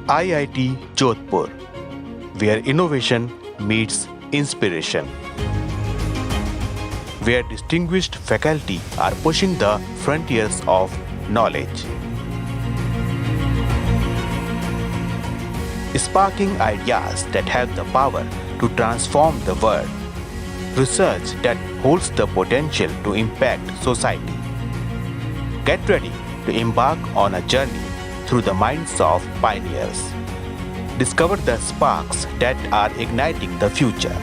IIT Jodhpur, where innovation meets inspiration, where distinguished faculty are pushing the frontiers of knowledge, sparking ideas that have the power to transform the world, research that holds the potential to impact society. Get ready to embark on a journey through the minds of pioneers. Discover the sparks that are igniting the future.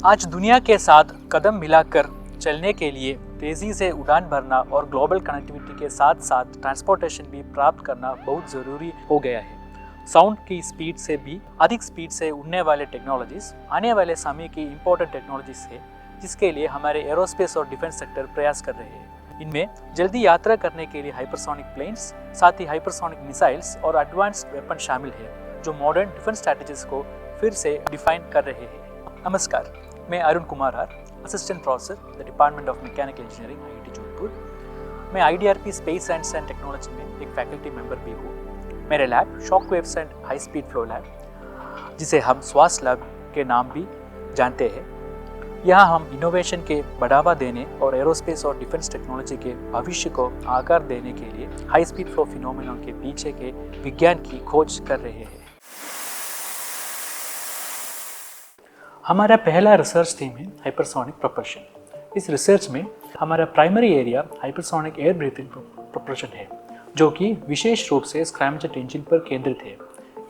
आज दुनिया के साथ कदम मिलाकर चलने के लिए तेज़ी से उड़ान भरना और ग्लोबल कनेक्टिविटी के साथ साथ ट्रांसपोर्टेशन भी प्राप्त करना बहुत ज़रूरी हो गया है। साउंड की स्पीड से भी अधिक स्पीड से उड़ने वाले टेक्नोलॉजीज़ आने वाले समय की इम्पोर्टेंट टेक्नोलॉजीज़ है, जिसके लिए हमारे एरोस्पेस और डिफेंस सेक्टर प्रयास कर रहे हैं। इनमें जल्दी यात्रा करने के लिए हाइपरसोनिक प्लेन्स, साथ ही हाइपरसोनिक मिसाइल्स और एडवांस्ड वेपन शामिल है, जो मॉडर्न डिफेंस स्ट्रैटेजीज को फिर से डिफाइन कर रहे हैं। नमस्कार, मैं Arun Kumar R, assistant professor the department of mechanical engineering, IIT Jodhpur. मैं IDRP space science and technology में एक फैकल्टी मेंबर भी हूँ। मेरे lab shock waves and high speed flow lab, जिसे हम स्वास लैब के नाम भी जानते हैं, यहाँ हम इनोवेशन के बढ़ावा देने और एरोस्पेस और डिफेंस टेक्नोलॉजी के भविष्य को आकार देने के लिए हाई स्पीड फ्लो फिनोमेनन के पीछे के विज्ञान की खोज कर रहे हैं। हमारा पहला रिसर्च थीम है हाइपरसोनिक प्रोपल्शन। इस रिसर्च में हमारा primary area hypersonic air breathing propulsion है, जो कि विशेष रूप से स्क्रैमजेट इंजन पर केंद्रित है।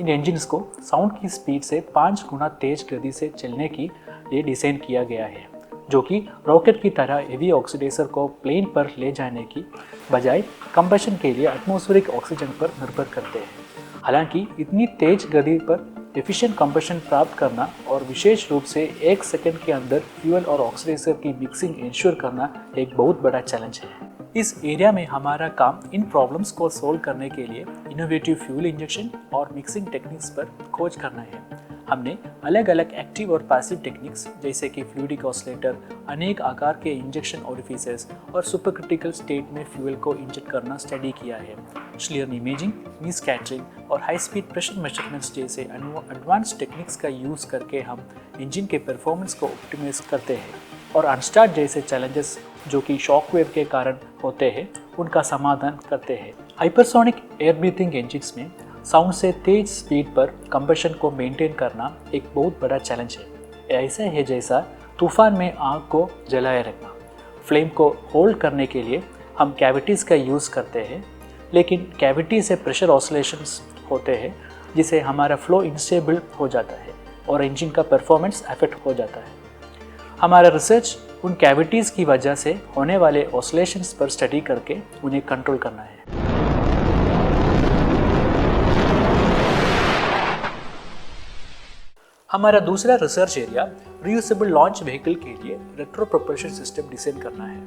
इन इंजन्स को साउंड की स्पीड से 5 गुना तेज गति से चलने के लिए डिज़ाइन किया गया है, जो कि रॉकेट की तरह हेवी ऑक्सीडाइजर को प्लेन पर ले जाने की बजाय कंबशन के लिए एटमॉस्फेरिक ऑक्सीजन पर निर्भर करते हैं। हालांकि इतनी तेज गति पर एफिशिएंट कंबशन प्राप्त करना और विशेष रूप से 1 सेकंड के अंदर फ्यूल और ऑक्सीडाइजर की मिक्सिंग इंश्योर करना एक बहुत बड़ा चैलेंज है। इस एरिया में हमारा काम इन प्रॉब्लम्स को सोल्व करने के लिए इनोवेटिव फ्यूल इंजेक्शन और मिक्सिंग टेक्निक्स पर खोज करना है। हमने अलग अलग एक्टिव और पैसिव टेक्निक्स जैसे कि फ्लूइडिक ऑसिलेटर, अनेक आकार के इंजेक्शन ओरिफिसेस और सुपरक्रिटिकल स्टेट में फ्यूल को इंजेक्ट करना स्टडी किया है। श्लियर इमेजिंग, मी स्कैटरिंग और हाई स्पीड प्रेशर मेजरमेंट्स जैसे एडवांस टेक्निक्स का यूज़ करके हम इंजन के परफॉर्मेंस को ऑप्टिमाइज करते हैं और अनस्टार्ट जैसे चैलेंजेस जो कि शॉक वेव के कारण होते हैं, उनका समाधान करते हैं। हाइपरसोनिक एयर ब्रीथिंग इंजन्स में साउंड से तेज स्पीड पर कंबशन को मेंटेन करना एक बहुत बड़ा चैलेंज है। ऐसा है जैसा तूफान में आग को जलाए रखना। फ्लेम को होल्ड करने के लिए हम कैविटीज़ का यूज़ करते हैं, लेकिन कैविटी से प्रेशर ऑसिलेशंस होते हैं, जिससे हमारा फ्लो इंस्टेबल हो जाता है और इंजन का परफॉर्मेंस अफेक्ट हो जाता है। हमारा रिसर्च उन कैविटीज़ की वजह से होने वाले ऑसिलेशंस पर स्टडी करके उन्हें कंट्रोल करना है। हमारा दूसरा research area reusable launch vehicle के लिए रेट्रो प्रोपल्शन सिस्टम डिजाइन करना है।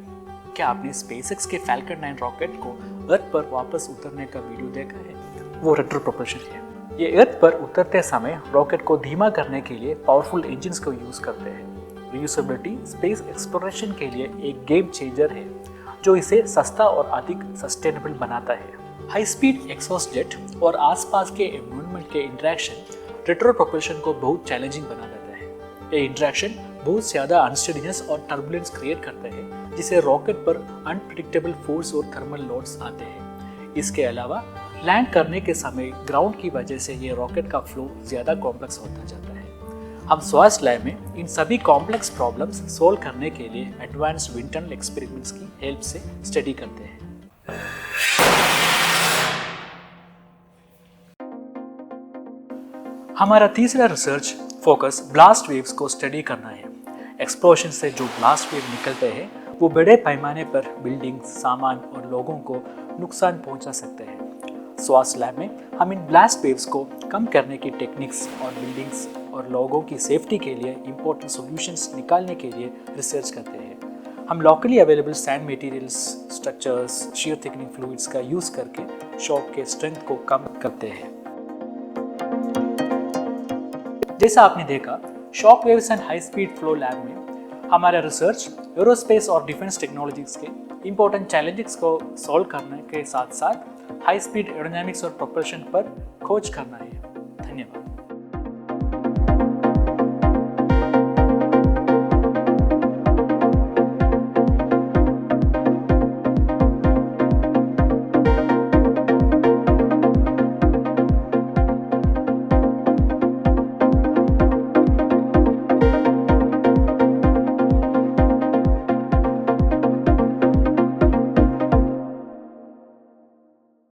क्या आपने स्पेसएक्स के फैल्कन 9 रॉकेट को अर्थ पर वापस उतरने का वीडियो देखा है? वो रेट्रो प्रोपल्शन है। ये अर्थ पर उतरते समय रॉकेट को धीमा करने के लिए पावरफुल इंजन्स को यूज करते हैं। रियूजेबिलिटी स्पेस एक्सप्लोरेशन के लिए एक गेम चेंजर है, जो इसे सस्ता और अधिक सस्टेनेबल बनाता है। हाई स्पीड एक्सॉस्ट जेट और आसपास के एनवायरनमेंट के इंटरेक्शन रेट्रो प्रोपल्शन को बहुत चैलेंजिंग बना देता है। ये इंटरेक्शन बहुत ज़्यादा अनस्टेडीनेस और टर्बुलेंस क्रिएट करते हैं, जिससे रॉकेट पर अनप्रेडिक्टेबल फोर्स और थर्मल लोड्स आते हैं। इसके अलावा लैंड करने के समय ग्राउंड की वजह से ये रॉकेट का फ्लो ज़्यादा कॉम्प्लेक्स होता जाता है। हम स्वास लैब में इन सभी कॉम्प्लेक्स प्रॉब्लम्स सोल्व करने के लिए एडवांस्ड विंड टनल एक्सपेरिमेंट्स की हेल्प से स्टडी करते हैं। हमारा तीसरा रिसर्च फोकस ब्लास्ट वेव्स को स्टडी करना है। एक्सप्लोजन से जो ब्लास्ट वेव निकलते हैं, वो बड़े पैमाने पर बिल्डिंग, सामान और लोगों को नुकसान पहुंचा सकते हैं। स्वास लैब में हम इन ब्लास्ट वेव्स को कम करने की टेक्निक्स और बिल्डिंग्स और लोगों की सेफ्टी के लिए इम्पोर्टेंट सॉल्यूशंस निकालने के लिए रिसर्च करते हैं। हम locally available sand materials, structures, shear thickening fluids का यूज़ करके शॉक के स्ट्रेंथ को कम करते हैं। जैसा आपने देखा, shock waves and high speed flow lab में हमारा रिसर्च एरोस्पेस और डिफेंस टेक्नोलॉजीज के इम्पोर्टेंट चैलेंजेस को सॉल्व करने के साथ साथ हाई स्पीड एरोडायनामिक्स और प्रोपल्शन पर खोज करना है। धन्यवाद।